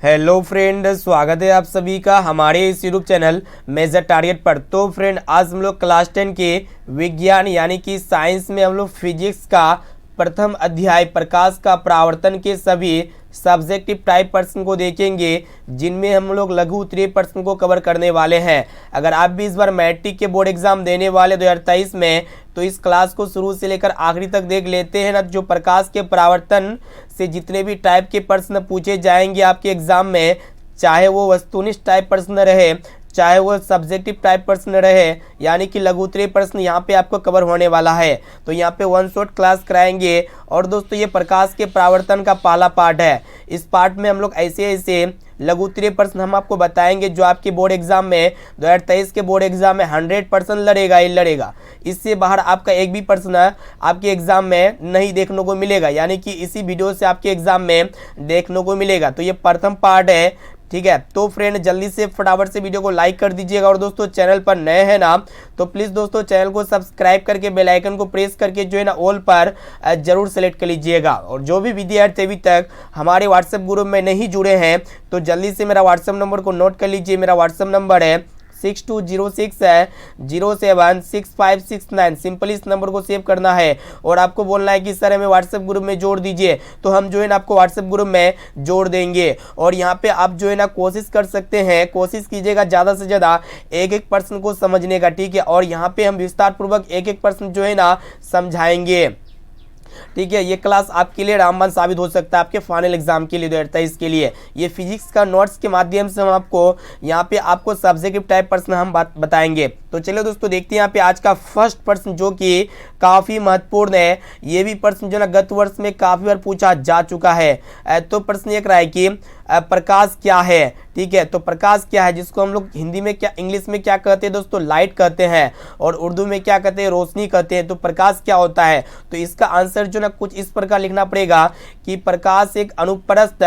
Hello friend, स्वागत है आप सभी का हमारे इस यूट्यूब चैनल मेजर टारगेट पर। तो फ्रेंड, आज हम लोग क्लास 10 के विज्ञान यानी कि साइंस में हम लोग फिजिक्स का प्रथम अध्याय प्रकाश का परावर्तन के सभी सब्जेक्टिव टाइप प्रश्न को देखेंगे, जिनमें हम लोग लघु उत्तरीय प्रश्न को कवर करने वाले हैं। अगर आप भी इस बार मैट्रिक के बोर्ड एग्जाम देने वाले 2023 में, तो इस क्लास को शुरू से लेकर आखिरी तक देख लेते हैं ना। जो प्रकाश के परावर्तन से जितने भी टाइप के प्रश्न पूछे जाएंगे आपके एग्जाम में, चाहे वो वस्तुनिष्ठ टाइप प्रश्न रहे, चाहे वो सब्जेक्टिव टाइप प्रश्न रहे, यानी कि लघु उत्तरीय प्रश्न यहाँ पे आपको कवर होने वाला है। तो यहाँ पे वन शॉट क्लास कराएंगे। और दोस्तों, ये प्रकाश के परावर्तन का पहला पार्ट है। इस पार्ट में हम लोग ऐसे लघु उत्तरीय प्रश्न हम आपको बताएंगे जो आपके बोर्ड एग्जाम में 2023 के बोर्ड एग्जाम में 100% लड़ेगा ही लड़ेगा। इससे बाहर आपका एक भी प्रश्न आपके एग्जाम में नहीं देखने को मिलेगा, यानी कि इसी वीडियो से आपके एग्जाम में देखने को मिलेगा। तो ये प्रथम पार्ट है, ठीक है। तो फ्रेंड, जल्दी से फटाफट से वीडियो को लाइक कर दीजिएगा। और दोस्तों, चैनल पर नए हैं ना, तो प्लीज़ दोस्तों चैनल को सब्सक्राइब करके बेल आइकन को प्रेस करके जो है ना ऑल पर जरूर सेलेक्ट कर लीजिएगा। और जो भी विद्यार्थी अभी तक हमारे व्हाट्सएप ग्रुप में नहीं जुड़े हैं, तो जल्दी से मेरा व्हाट्सएप नंबर को नोट कर लीजिए। मेरा व्हाट्सएप नंबर है 6206076569। सिंपली इस नंबर को सेव करना है और आपको बोलना है कि सर हमें व्हाट्सएप ग्रुप में जोड़ दीजिए, तो हम जो है ना आपको व्हाट्सएप ग्रुप में जोड़ देंगे। और यहाँ पे आप जो है ना कोशिश कर सकते हैं, कोशिश कीजिएगा ज़्यादा से ज़्यादा एक एक प्रश्न को समझने का, ठीक है। और यहाँ पे हम विस्तार पूर्वक एक एक प्रश्न जो है ना समझाएंगे, ठीक है। ये क्लास आपके लिए रामबाण साबित हो सकता है आपके फाइनल एग्जाम के लिए 2023 के लिए। ये फिजिक्स का नोट्स के माध्यम से हम आपको यहाँ पे आपको सब्जेक्टिव टाइप प्रश्न हम बताएंगे। तो चलिए दोस्तों, देखते हैं यहाँ पे आज का फर्स्ट प्रश्न, जो कि काफ़ी महत्वपूर्ण है। ये भी प्रश्न जो ना गत वर्ष में काफ़ी बार पूछा जा चुका है। तो प्रश्न ये रहा है कि प्रकाश क्या है, ठीक है। तो प्रकाश क्या है, जिसको हम लोग हिंदी में क्या, इंग्लिश में क्या कहते हैं दोस्तों, लाइट कहते हैं, और उर्दू में क्या कहते हैं, रोशनी कहते हैं। तो प्रकाश क्या होता है, तो इसका आंसर जो ना कुछ इस प्रकार लिखना पड़ेगा कि प्रकाश एक अनुप्रस्थ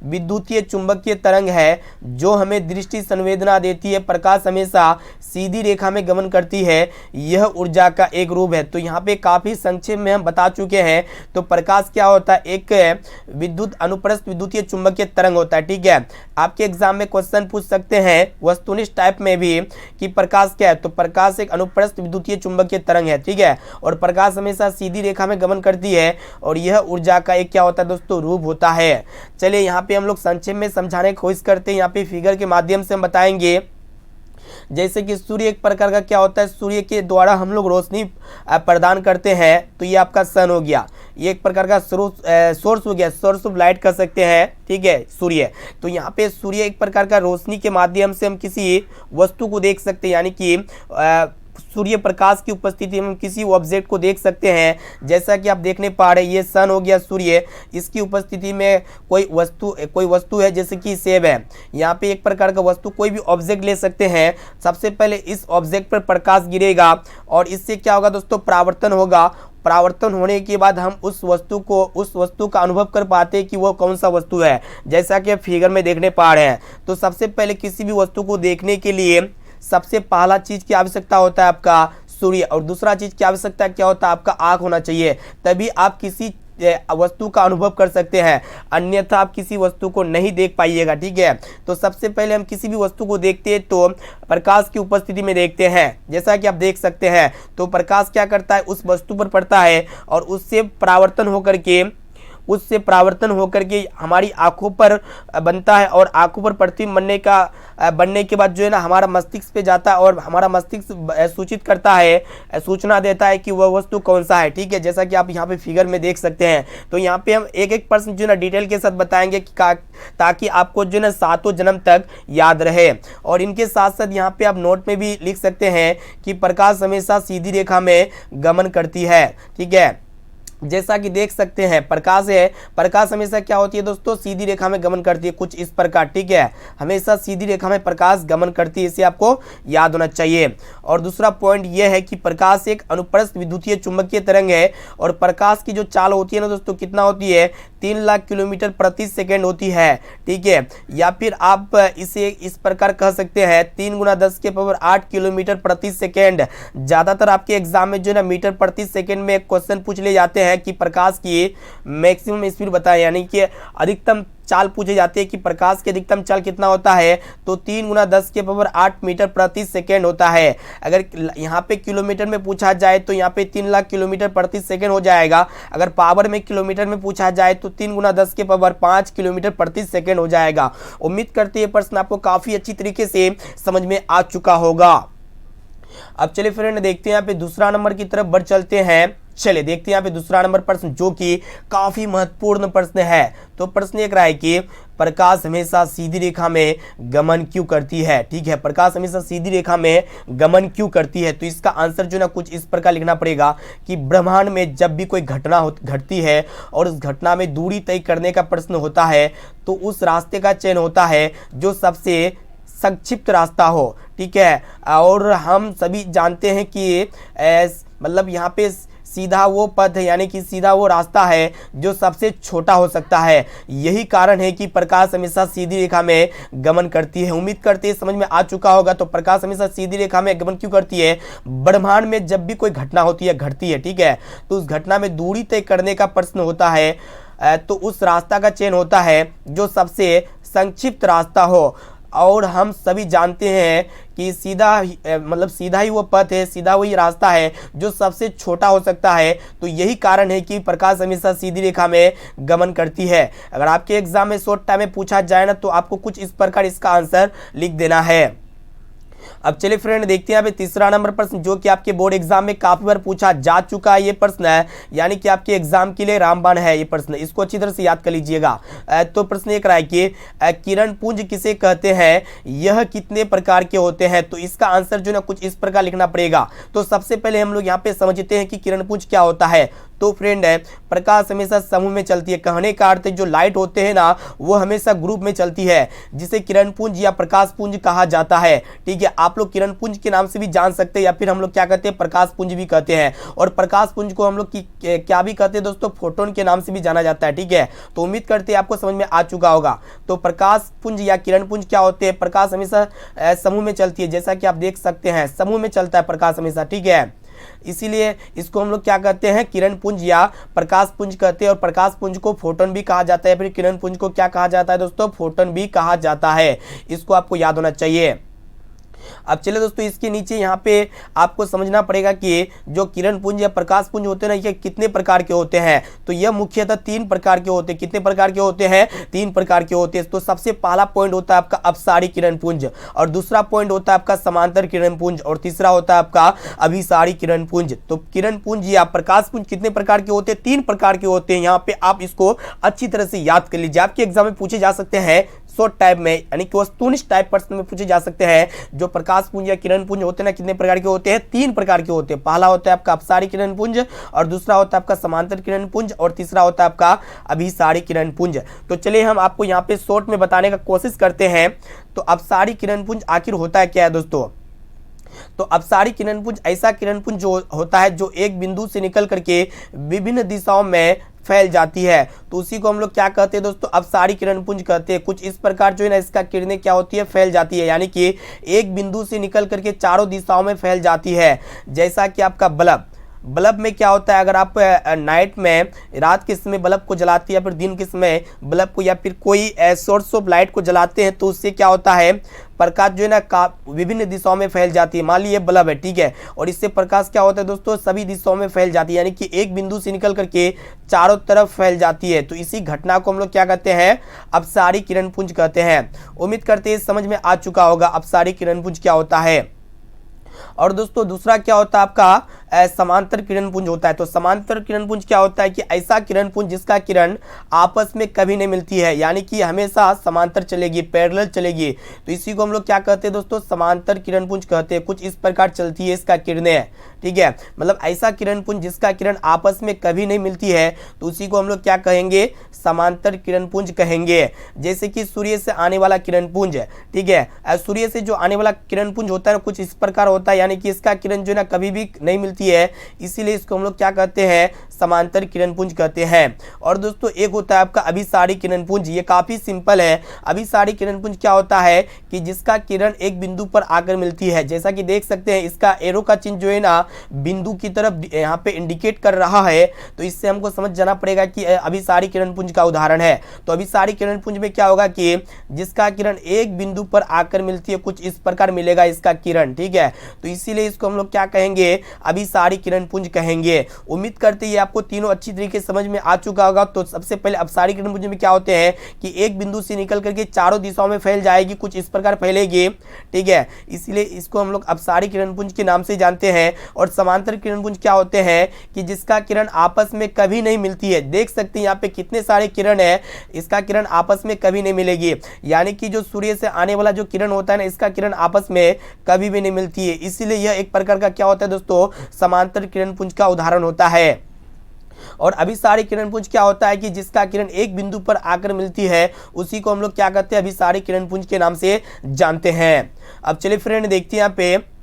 विद्युतीय चुंबकीय तरंग है जो हमें दृष्टि संवेदना देती है। प्रकाश हमेशा सीधी रेखा में गमन करती है, यह ऊर्जा का एक रूप है। तो यहाँ पे काफी संक्षेप में हम बता चुके हैं। तो प्रकाश क्या होता है, एक विद्युत अनुप्रस्थ विद्युतीय चुंबकीय तरंग होता है, ठीक है। आपके एग्जाम में क्वेश्चन पूछ सकते हैं वस्तुनिष्ठ टाइप में भी कि प्रकाश क्या है, तो प्रकाश एक अनुप्रस्थ विद्युतीय चुंबकीय तरंग है, ठीक है। और प्रकाश हमेशा सीधी रेखा में गमन करती है, और यह ऊर्जा का एक क्या होता है दोस्तों, रूप होता है। चलिए यहाँ पे हम लोग संक्षेप में समझाने की कोशिश करते हैं। यहाँ पे फिगर के माध्यम से हम बताएंगे। जैसे कि सूर्य एक प्रकार का क्या होता है, सूर्य के द्वारा हम लोग रोशनी प्रदान करते हैं। तो ये आपका सन हो गया, ये एक प्रकार का सोर्स हो गया, सोर्स ऑफ लाइट कर सकते हैं, ठीक है, सूर्य। तो यहाँ पे सूर्य एक प्रकार का रोशनी के माध्यम से हम किसी वस्तु को देख सकते हैं, यानी कि सूर्य प्रकाश की उपस्थिति में किसी ऑब्जेक्ट को देख सकते हैं। जैसा कि आप देखने पा रहे हैं, ये सन हो गया सूर्य, इसकी उपस्थिति में कोई वस्तु है, जैसे कि सेब है। यहाँ पे एक प्रकार का वस्तु, कोई भी ऑब्जेक्ट ले सकते हैं। सबसे पहले इस ऑब्जेक्ट पर प्रकाश गिरेगा और इससे क्या होगा दोस्तों, परावर्तन होगा। परावर्तन होने के बाद हम उस वस्तु का अनुभव कर पाते हैं कि वो कौन सा वस्तु है, जैसा कि आप फिगर में देखने पा रहे हैं। तो सबसे पहले किसी भी वस्तु को देखने के लिए सबसे पहला चीज की आवश्यकता होता है आपका सूर्य, और दूसरा चीज की आवश्यकता क्या होता है, आपका आंख होना चाहिए। तभी आप किसी वस्तु का अनुभव कर सकते हैं, अन्यथा आप किसी वस्तु को नहीं देख पाइएगा, ठीक है। तो सबसे पहले हम किसी भी वस्तु को देखते हैं तो प्रकाश की उपस्थिति में देखते हैं। जैसा कि आप देख सकते हैं, तो प्रकाश क्या करता है, उस वस्तु पर पड़ता है और उससे परावर्तन होकर के हमारी आंखों पर बनता है, और आंखों पर प्रतिबिंब बनने के बाद जो है ना हमारा मस्तिष्क पे जाता है, और हमारा मस्तिष्क सूचित करता है, सूचना देता है कि वह वस्तु कौन सा है, ठीक है। जैसा कि आप यहाँ पे फिगर में देख सकते हैं। तो यहाँ पे हम एक एक प्रश्न जो है ना डिटेल के साथ बताएंगे ताकि आपको जो है ना 7 जन्म तक याद रहे। और इनके साथ साथ यहाँ पे आप नोट में भी लिख सकते हैं कि प्रकाश हमेशा सीधी रेखा में गमन करती है, ठीक है। जैसा कि देख सकते हैं, प्रकाश हमेशा क्या होती है दोस्तों, सीधी रेखा में गमन करती है, कुछ इस प्रकार, ठीक है। हमेशा सीधी रेखा में प्रकाश गमन करती है, इसे आपको याद होना चाहिए। और दूसरा पॉइंट यह है कि प्रकाश एक अनुप्रस्थ विद्युतीय चुंबकीय तरंग है, और प्रकाश की जो चाल होती है ना दोस्तों, कितना होती है, 3 लाख किलोमीटर प्रति सेकेंड होती है, ठीक है। या फिर आप इसे इस प्रकार कह सकते हैं 3 × 10⁸ किलोमीटर प्रति सेकेंड। ज़्यादातर आपके एग्जाम में जो है ना मीटर प्रति सेकेंड में क्वेश्चन पूछ ले जाते हैं कि प्रकाश की मैक्सिमम स्पीड बताएं, यानी कि अधिकतम चाल पूछे जाती है कि प्रकाश की अधिकतम चाल कितना होता है, तो 3 × 10⁸ मीटर प्रति सेकेंड होता है। अगर यहाँ पे किलोमीटर में पूछा जाए तो यहाँ पे 3 लाख किलोमीटर प्रति सेकेंड हो जाएगा। अगर पावर में किलोमीटर में पूछा जाए तो 3 × 10⁵ किलोमीटर प्रति सेकेंड हो जाएगा। उम्मीद करते हैं ये प्रश्न आपको काफी अच्छी तरीके से समझ में आ चुका होगा। अब चलिए फ्रेंड देखते हैं यहाँ पे दूसरा नंबर की तरफ बढ़ चलते हैं। चलिए देखते हैं यहाँ पे दूसरा नंबर प्रश्न जो कि काफी महत्वपूर्ण प्रश्न है। तो प्रश्न एक रहा है कि प्रकाश हमेशा सीधी रेखा में गमन क्यों करती है। ठीक है, प्रकाश हमेशा सीधी रेखा में गमन क्यों करती है। तो इसका आंसर जो ना कुछ इस प्रकार लिखना पड़ेगा कि ब्रह्मांड में जब भी कोई घटना घटती है और उस घटना में दूरी तय करने का प्रश्न होता है, तो उस रास्ते का चयन होता है जो सबसे संक्षिप्त रास्ता हो। ठीक है, और हम सभी जानते हैं कि मतलब यहाँ पे सीधा वो पथ है, यानी कि सीधा वो रास्ता है जो सबसे छोटा हो सकता है। यही कारण है कि प्रकाश हमेशा सीधी रेखा में गमन करती है। उम्मीद करते हैं समझ में आ चुका होगा। तो प्रकाश हमेशा सीधी रेखा में गमन क्यों करती है, ब्रह्मांड में जब भी कोई घटना होती है घटती है, ठीक है, तो उस घटना में दूरी तय करने का प्रश्न होता है, तो उस रास्ता का चयन होता है जो सबसे संक्षिप्त रास्ता हो। और हम सभी जानते हैं कि सीधा मतलब सीधा ही वो पथ है, सीधा वही रास्ता है जो सबसे छोटा हो सकता है। तो यही कारण है कि प्रकाश हमेशा सीधी रेखा में गमन करती है। अगर आपके एग्जाम में शॉर्ट टाइम में पूछा जाए ना, तो आपको कुछ इस प्रकार इसका आंसर लिख देना है। अब चलिए फ्रेंड देखते हैं यहाँ पे तीसरा नंबर प्रश्न जो कि आपके बोर्ड एग्जाम में काफी बार पूछा जा चुका है। ये प्रश्न है, यानी कि आपके एग्जाम के लिए रामबाण है ये प्रश्न, इसको अच्छी तरह से याद कर लीजिएगा। तो प्रश्न एक रहा है कि किरण पुंज किसे कहते हैं, यह कितने प्रकार के होते हैं। तो इसका आंसर जो ना कुछ इस प्रकार लिखना पड़ेगा। तो सबसे पहले हम लोग यहाँ पे समझते हैं कि किरण पुंज क्या होता है। तो फ्रेंड है, प्रकाश हमेशा समूह में चलती है। कहने का अर्थ है जो लाइट होते हैं ना, वो हमेशा ग्रुप में चलती है, जिसे किरण पुंज या प्रकाश पुंज कहा जाता है। ठीक है, आप लोग किरण पुंज के नाम से भी जान सकते हैं, या फिर हम लोग क्या कहते हैं, प्रकाश पुंज भी कहते हैं। और प्रकाश पुंज को हम लोग क्या भी कहते हैं दोस्तों, फोटोन के नाम से भी जाना जाता है। ठीक है, तो उम्मीद करते हैं आपको समझ में आ चुका होगा। तो प्रकाश पुंज या किरण पुंज क्या होते हैं, प्रकाश हमेशा समूह में चलती है, जैसा कि आप देख सकते हैं समूह में चलता है प्रकाश हमेशा। ठीक है, इसीलिए इसको हम लोग क्या कहते हैं, किरण पुंज या प्रकाश पुंज कहते हैं। और प्रकाश पुंज को फोटोन भी कहा जाता है, फिर किरण पुंज को क्या कहा जाता है दोस्तों, फोटोन भी कहा जाता है। इसको आपको याद होना चाहिए। अब चलिए दोस्तों, इसके नीचे यहाँ पे आपको समझना पड़ेगा कि जो किरण पुंज या प्रकाश पुंज होते हैं ना, ये कितने प्रकार के होते हैं। तो यह मुख्यतः 3 प्रकार के होते हैं। कितने प्रकार के होते हैं, 3 प्रकार के होते हैं। तो सबसे पहला पॉइंट होता है आपका अपसारी किरण पुंज, और दूसरा पॉइंट होता है आपका समांतर किरण पुंज, और तीसरा होता है आपका अभिसारी किरण पुंज। तो किरण पुंज या प्रकाश पुंज कितने प्रकार के होते हैं, 3 प्रकार के होते हैं। यहाँ पे आप इसको अच्छी तरह से याद कर लीजिए। आपके एग्जाम में पूछे जा सकते हैं शॉर्ट टाइप में, यानी कि वस्तुनिष्ठ टाइप प्रश्न में पूछे जा सकते हैं। जो प्रकाश पुंज या किरण पुंज होते हैं ना, कितने प्रकार के होते हैं, 3 प्रकार के होते हैं। पहला होता है आपका अपसारी किरण पुंज, और दूसरा होता है आपका समांतर किरण पुंज, और तीसरा होता है आपका अभिसारी किरण पुंज। तो चलिए हम आपको यहाँ पे शॉर्ट में बताने का कोशिश करते हैं। तो अपसारी किरण पुंज आखिर होता है क्या है दोस्तों। तो अपसारी किरण पुंज ऐसा किरण पुंज जो होता है जो एक बिंदु से निकल करके विभिन्न दिशाओं में फैल जाती है। तो उसी को हम लोग क्या कहते हैं दोस्तों, अपसारी किरण पुंज कहते हैं। कुछ इस प्रकार जो है ना, इसका किरणें क्या होती है, फैल जाती है, यानी कि एक बिंदु से निकल करके चारों दिशाओं में फैल जाती है। जैसा कि आपका बल्ब में क्या होता है, अगर आप नाइट में रात के समय बल्ब को जलाते हैं या फिर दिन के समय बल्ब को या फिर कोई सोर्स ऑफ लाइट को जलाते हैं, तो उससे क्या होता है, प्रकाश जो है ना विभिन्न दिशाओं में फैल जाती है। मान लीजिए बल्ब है, ठीक है, और इससे प्रकाश क्या होता है दोस्तों, सभी दिशाओं में फैल जाती है, यानी कि एक बिंदु से निकल करके चारों तरफ फैल जाती है। तो इसी घटना को हम लोग क्या कहते हैं, अपसारी किरण पुंज कहते हैं। उम्मीद करते हैं समझ में आ चुका होगा अपसारी किरण पुंज क्या होता है। और दोस्तों दूसरा क्या होता है आपका, समांतर किरण पुंज होता है। तो समांतर किरण पुंज क्या होता है कि ऐसा किरण पुंज जिसका किरण आपस में कभी नहीं मिलती है, यानी कि हमेशा समांतर चलेगी, पैरेलल चलेगी। तो इसी को हम लोग क्या कहते हैं दोस्तों, समांतर किरण पुंज कहते हैं। कुछ इस प्रकार चलती है इसका किरणें। ठीक है, मतलब ऐसा किरण पुंज जिसका किरण आपस में कभी नहीं मिलती है, तो उसी को हम लोग क्या कहेंगे, समांतर किरण पुंज कहेंगे। जैसे कि सूर्य से आने वाला किरण पुंज, ठीक है, सूर्य से जो आने वाला किरण पुंज होता है कुछ इस प्रकार होता है, यानी कि इसका किरण जो है ना कभी भी नहीं मिलती है, इसीलिए इसको हम लोग क्या कहते हैं, समांतर किरण पुंज कहते हैं। और दोस्तों एक होता है आपका अभिसारी किरण पुंज, ये काफी सिंपल है। अभिसारी किरण पुंज क्या होता है कि जिसका किरण एक बिंदु पर आकर मिलती है, जैसा कि देख सकते हैं इसका एरो का चिन्ह जो है ना बिंदु की तरफ यहाँ पे इंडिकेट कर रहा है, तो इससे हमको समझ जाना पड़ेगा कि अभिसारी किरण पुंज का उदाहरण है। तो अभिसारी किरण पुंज में क्या होगा कि जिसका किरण एक बिंदु पर आकर मिलती है, कुछ इस प्रकार मिलेगा इसका किरण, ठीक है। तो इसीलिए इसको हम लोग क्या कहेंगे, अभिसारी किरण पुंज कहेंगे। उम्मीद करते हैं आपको तीनों अच्छी तरीके से समझ में आ चुका होगा। तो सबसे पहले अपसारी किरण पुंज में क्या होते हैं कि एक बिंदु से निकल करके चारों दिशाओं में फैल जाएगी, कुछ इस प्रकार फैलेगी, ठीक है। इसलिए इसको हम लोग अपसारी किरण पुंज के नाम से जानते हैं। और समांतर किरण पुंज क्या होते हैं कि जिसका किरण आपस में कभी नहीं मिलती है। देख सकते हैं यहाँ पे कितने सारे किरण है, इसका किरण आपस में कभी नहीं मिलेगी, यानी कि जो सूर्य से आने वाला जो किरण होता है ना, इसका किरण आपस में कभी भी नहीं मिलती है। इसीलिए यह एक प्रकार का क्या होता है दोस्तों, समांतर किरण पुंज का उदाहरण होता है। और अभिसारी किरण पुंज क्या होता है कि जिसका किरण एक बिंदु पर आकर मिलती है, उसी को हम लोग क्या कहते हैं, अभिसारी किरण पुंज के नाम से जानते हैं। अब चलिए फ्रेंड देखते हैं यहाँ पे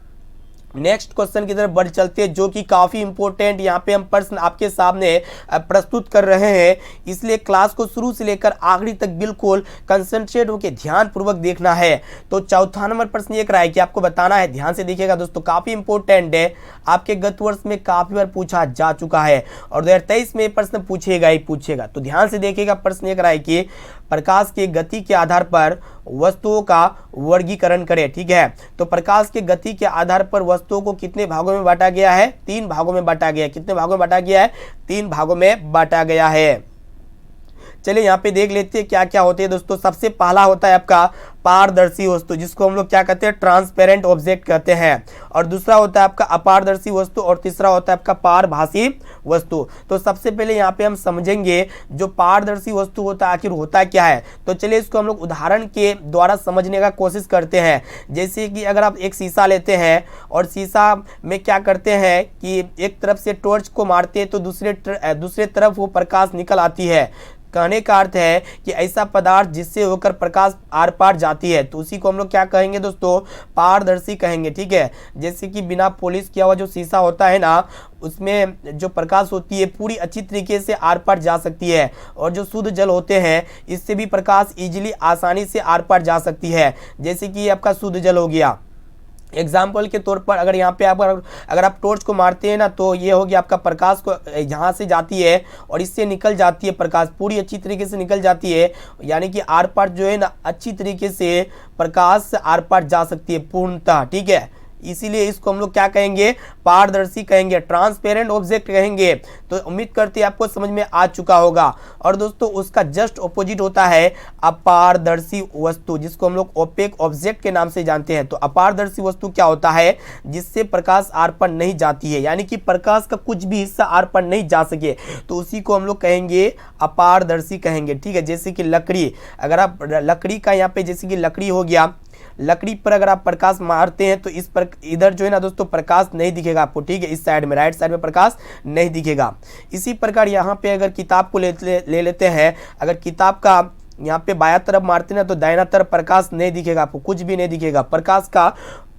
नेक्स्ट क्वेश्चन की तरफ बढ़ चलते हैं, जो कि काफी इंपॉर्टेंट यहाँ पे हम प्रश्न आपके सामने प्रस्तुत कर रहे हैं। इसलिए क्लास को शुरू से लेकर आखिरी तक बिल्कुल कंसंट्रेट होकर ध्यान पूर्वक देखना है। तो चौथा नंबर प्रश्न ये है कि आपको बताना है, ध्यान से देखिएगा दोस्तों, काफी इंपॉर्टेंट है, आपके गत वर्ष में काफी बार पूछा जा चुका है और 2023 में प्रश्न पूछेगा ही पूछेगा। तो ध्यान से देखिएगा, प्रश्न ये है कि प्रकाश की गति के आधार पर वस्तुओं का वर्गीकरण करें, ठीक है। तो प्रकाश की गति के आधार पर वस्तुओं को कितने भागों में बांटा गया है, 3 भागों में बांटा गया है। कितने भागों में बांटा गया है, 3 भागों में बांटा गया है। चलिए यहाँ पे देख लेते हैं क्या क्या होते हैं दोस्तों। सबसे पहला होता है आपका पारदर्शी वस्तु, जिसको हम लोग क्या कहते हैं, ट्रांसपेरेंट ऑब्जेक्ट कहते हैं। और दूसरा होता है आपका अपारदर्शी वस्तु, और तीसरा होता है आपका पारभासी वस्तु। तो सबसे पहले यहाँ पे हम समझेंगे जो पारदर्शी वस्तु होता है आखिर होता क्या है। तो चलिए इसको हम लोग उदाहरण के द्वारा समझने का कोशिश करते हैं। जैसे कि अगर आप एक शीशा लेते हैं और शीशा में क्या करते हैं कि एक तरफ से टॉर्च को मारते हैं तो दूसरे तरफ वो प्रकाश निकल आती है। कहने का अर्थ है कि ऐसा पदार्थ जिससे होकर प्रकाश आर पार जाती है, तो उसी को हम लोग क्या कहेंगे दोस्तों, पारदर्शी कहेंगे, ठीक है। जैसे कि बिना पॉलिश किया हुआ जो शीशा होता है ना, उसमें जो प्रकाश होती है पूरी अच्छी तरीके से आर पार जा सकती है। और जो शुद्ध जल होते हैं इससे भी प्रकाश इजीली आसानी से आर पार जा सकती है। जैसे कि आपका शुद्ध जल हो गया। एग्जाम्पल के तौर पर अगर यहाँ पे अगर आप टॉर्च को मारते हैं ना, तो ये हो गया आपका प्रकाश को यहाँ से जाती है और इससे निकल जाती है, प्रकाश पूरी अच्छी तरीके से निकल जाती है, यानी कि आर पार जो है ना अच्छी तरीके से प्रकाश आर पार जा सकती है पूर्णतः, ठीक है। इसीलिए इसको हम लोग क्या कहेंगे, पारदर्शी कहेंगे, ट्रांसपेरेंट ऑब्जेक्ट कहेंगे। तो उम्मीद करते हैं आपको समझ में आ चुका होगा। और दोस्तों उसका जस्ट ऑपोजिट होता है अपारदर्शी वस्तु, जिसको हम लोग ओपेक ऑब्जेक्ट के नाम से जानते हैं। तो अपारदर्शी वस्तु क्या होता है, जिससे प्रकाश आर पार नहीं जाती है, यानी कि प्रकाश का कुछ भी हिस्सा आर पार नहीं जा सके, तो उसी को हम लोग कहेंगे अपारदर्शी कहेंगे, ठीक है। जैसे कि लकड़ी, अगर आप लकड़ी का यहाँ पे जैसे कि लकड़ी हो गया, लकड़ी पर अगर आप प्रकाश मारते हैं तो इस पर इधर जो है ना दोस्तों प्रकाश नहीं दिखेगा आपको, ठीक है। इस साइड में, राइट साइड में प्रकाश नहीं दिखेगा। इसी प्रकार यहाँ पे अगर किताब को ले लेते हैं, अगर किताब का यहाँ पे बायां तरफ मारते हैं ना, तो दाहिना तरफ प्रकाश नहीं दिखेगा आपको, कुछ भी नहीं दिखेगा, प्रकाश का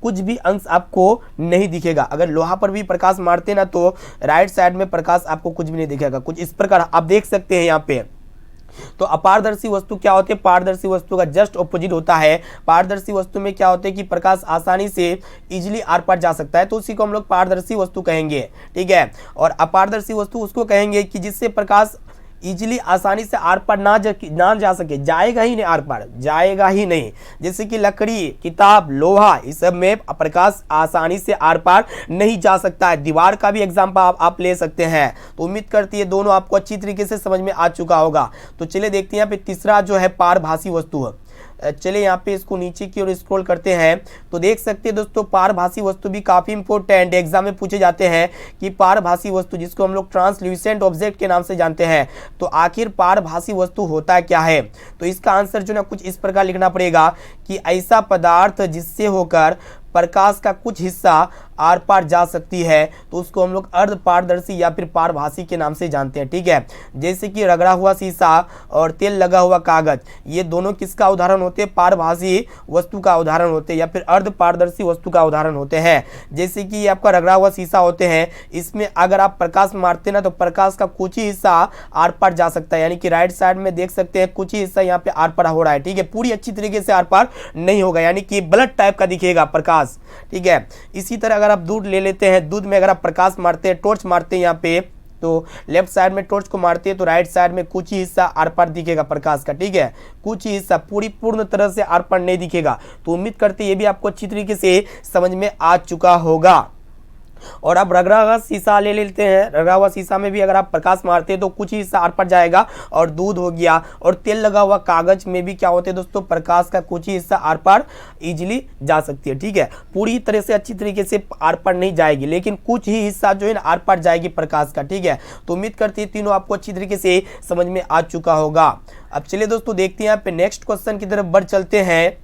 कुछ भी अंश आपको नहीं दिखेगा। अगर लोहा पर भी प्रकाश मारते हैं ना, तो राइट साइड में प्रकाश आपको कुछ भी नहीं दिखेगा, कुछ इस प्रकार आप देख सकते हैं यहाँ पे। तो अपारदर्शी वस्तु क्या होती है, पारदर्शी वस्तु का जस्ट ऑपोजिट होता है। पारदर्शी वस्तु में क्या होता है कि प्रकाश आसानी से इजीली आर पार जा सकता है, तो उसी को हम लोग पारदर्शी वस्तु कहेंगे, ठीक है। और अपारदर्शी वस्तु उसको कहेंगे कि जिससे प्रकाश इजीली आसानी से आर पार ना जा सके, जाएगा ही नहीं, आर पार जाएगा ही नहीं। जैसे कि लकड़ी, किताब, लोहा, इस सब में प्रकाश आसानी से आर पार नहीं जा सकता है। दीवार का भी एग्जाम्पल आप ले सकते हैं। तो उम्मीद करती है दोनों आपको अच्छी तरीके से समझ में आ चुका होगा। तो चलिए देखते हैं यहाँ पे तीसरा जो है पारभासी वस्तु है। चलिए यहाँ पे इसको नीचे की ओर स्क्रॉल करते हैं, तो देख सकते हैं दोस्तों पारभासी वस्तु भी काफी इंपॉर्टेंट एग्जाम में पूछे जाते हैं कि पारभासी वस्तु, जिसको हम लोग ट्रांसल्यूसेंट ऑब्जेक्ट के नाम से जानते हैं, तो आखिर पारभासी वस्तु होता क्या है। तो इसका आंसर जो ना कुछ इस प्रकार लिखना पड़ेगा कि ऐसा पदार्थ जिससे होकर प्रकाश का कुछ हिस्सा आर पार जा सकती है तो उसको हम लोग अर्ध पारदर्शी या फिर पारभासी के नाम से जानते हैं। ठीक है, जैसे कि रगड़ा हुआ शीशा और तेल लगा हुआ कागज, ये दोनों किसका उदाहरण होते हैं? पारभासी वस्तु का उदाहरण होते हैं या फिर अर्ध पारदर्शी वस्तु का उदाहरण होते हैं। जैसे कि ये आपका रगड़ा हुआ शीशा होते हैं, इसमें अगर आप प्रकाश मारते ना तो प्रकाश का कुछ ही हिस्सा आर पार जा सकता है, यानी कि राइट साइड में देख सकते हैं कुछ ही हिस्सा यहाँ पे आर पार हो रहा है। ठीक है, पूरी अच्छी तरीके से आर पार नहीं होगा, यानी कि ब्लड टाइप का दिखेगा प्रकाश। ठीक है, इसी तरह अगर आप दूध ले लेते हैं, दूध में अगर आप प्रकाश मारते हैं, टॉर्च मारते हैं यहाँ पे, तो लेफ्ट साइड में टॉर्च को मारते हैं तो राइट साइड में कुछ ही हिस्सा आर पार दिखेगा प्रकाश का। ठीक है, कुछ ही हिस्सा, पूर्ण तरह से आर पार नहीं दिखेगा। तो उम्मीद करते हैं ये भी आपको अच्छी तरीके से समझ में आ चुका होगा। और अब रगड़ा हुआ शीशा ले लेते हैं, रगड़ा हुआ शीशा में भी अगर आप प्रकाश मारते हैं तो कुछ ही हिस्सा आर पार जाएगा और दूध हो गया। और तेल लगा हुआ कागज में भी क्या होते हैं दोस्तों? प्रकाश का कुछ ही हिस्सा आर पार इजीली जा सकती है। ठीक है, पूरी तरह से अच्छी तरीके से आर पार नहीं जाएगी, लेकिन कुछ ही हिस्सा जो है ना आर पार जाएगी प्रकाश का। ठीक है, तो उम्मीद करते हैं तीनों आपको अच्छी तरीके से समझ में आ चुका होगा। अब चलिए दोस्तों देखते हैं यहाँ पे नेक्स्ट क्वेश्चन की तरफ बढ़ चलते हैं।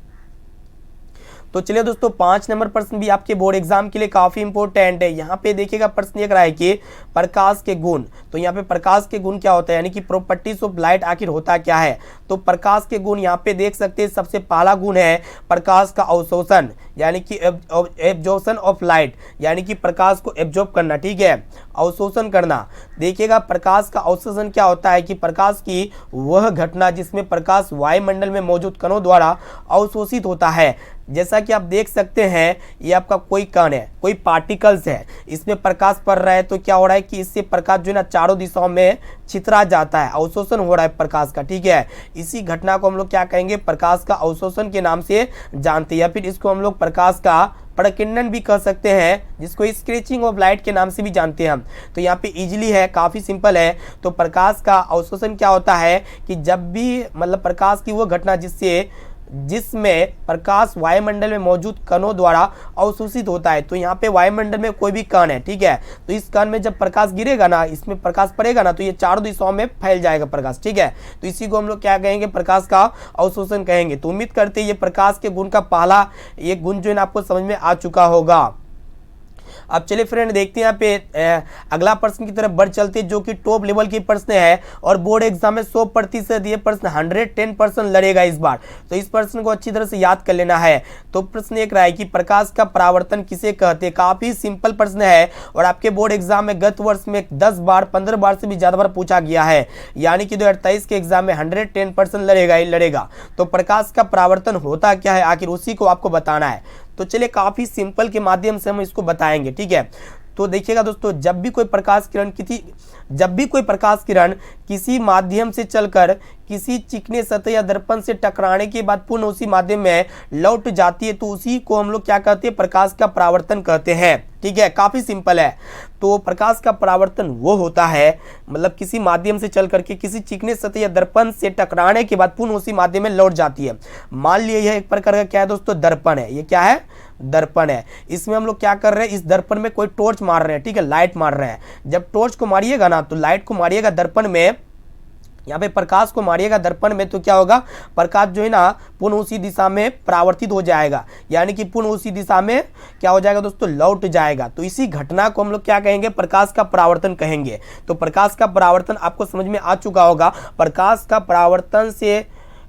तो चलिए दोस्तों 5 नंबर प्रश्न भी आपके बोर्ड एग्जाम के लिए काफी इंपॉर्टेंट है। यहाँ पे देखिएगा प्रश्न ये रहा है कि प्रकाश के गुण, तो यहाँ पे प्रकाश के गुण क्या होता है, यानी कि प्रॉपर्टीज ऑफ लाइट आखिर होता क्या है। तो प्रकाश के गुण यहाँ पे देख सकते हैं, सबसे पहला गुण है प्रकाश का अवशोषण, यानी कि एब्जॉर्प्शन ऑफ लाइट, यानी कि प्रकाश को एब्जॉर्ब करना। ठीक है, अवशोषण करना। देखिएगा प्रकाश का अवशोषण क्या होता है कि प्रकाश की वह घटना जिसमें प्रकाश वायुमंडल में मौजूद कणों द्वारा अवशोषित होता है। जैसा कि आप देख सकते हैं ये आपका कोई कण है, कोई पार्टिकल्स है, इसमें प्रकाश पड़ रहा है तो क्या हो रहा है कि इससे प्रकाश जो है ना चारों दिशाओं में छितरा जाता है, अवशोषण हो रहा है प्रकाश का। ठीक है, इसी घटना को हम लोग क्या कहेंगे? प्रकाश का अवशोषण के नाम से जानते हैं, या फिर इसको हम लोग प्रकाश का प्रकीर्णन भी कह सकते हैं, जिसको स्क्रैचिंग ऑफ लाइट के नाम से भी जानते हैं हम। तो यहाँ पे इजीली है, काफी सिंपल है। तो प्रकाश का अवशोषण क्या होता है कि जब भी मतलब प्रकाश की वो घटना जिसमें प्रकाश वायुमंडल में मौजूद कणों द्वारा अवशोषित होता है। तो यहाँ पे वायुमंडल में कोई भी कण है, ठीक है, तो इस कण में जब प्रकाश गिरेगा ना, इसमें प्रकाश पड़ेगा ना, तो ये चारों दिशाओं में फैल जाएगा प्रकाश। ठीक है, तो इसी को हम लोग क्या कहेंगे? प्रकाश का अवशोषण कहेंगे। तो उम्मीद करते हैं ये प्रकाश के गुण का पहला ये गुण जो है ना आपको समझ में आ चुका होगा। अब चलिए फ्रेंड देखते हैं यहाँ पे अगला प्रश्न की तरफ बढ़ चलते हैं, जो कि टॉप लेवल की प्रश्न है और बोर्ड एग्जाम में 100% ये प्रश्न 110% लड़ेगा इस बार। तो इस प्रश्न को अच्छी तरह से याद कर लेना है। तो प्रश्न एक रहा है कि प्रकाश का परावर्तन किसे कहते हैं। काफी सिंपल प्रश्न है और आपके बोर्ड एग्जाम में गत वर्ष में 10 बार 15 बार से भी ज्यादा बार पूछा गया है, यानी कि 2023 के एग्जाम में 110% लड़ेगा ही लड़ेगा। तो प्रकाश का परावर्तन होता क्या है, आखिर उसी को आपको बताना है। तो चलिए काफी सिंपल के माध्यम से हम इसको बताएंगे। ठीक है, तो देखिएगा दोस्तों, जब भी कोई प्रकाश किरण किसी माध्यम से चलकर किसी चिकने सतह या दर्पण से टकराने के बाद पुनः उसी माध्यम में लौट जाती है, तो उसी को हम लोग क्या कहते हैं? प्रकाश का परावर्तन कहते हैं। ठीक है, काफी सिंपल है। तो प्रकाश का परावर्तन वो होता है, मतलब किसी माध्यम से चल करके किसी चिकने सतह या दर्पण से टकराने के बाद पुनः उसी माध्यम में लौट जाती है। मान लिया यह एक प्रकार का क्या है दोस्तों? दर्पण है। ये क्या है? दर्पण है। इसमें हम लोग क्या कर रहे हैं? इस दर्पण में कोई टॉर्च मार रहे हैं, ठीक है, लाइट मार रहे हैं। जब टॉर्च को मारिएगा ना, तो लाइट को मारिएगा दर्पण में, यहाँ पे प्रकाश को मारिएगा दर्पण में, तो क्या होगा? प्रकाश जो है ना पुनः उसी दिशा में परावर्तित हो जाएगा, यानी कि पुनः उसी दिशा में क्या हो जाएगा दोस्तों? लौट जाएगा। तो इसी घटना को हम लोग क्या कहेंगे? प्रकाश का परावर्तन कहेंगे। तो प्रकाश का परावर्तन आपको समझ में आ चुका होगा। प्रकाश का परावर्तन से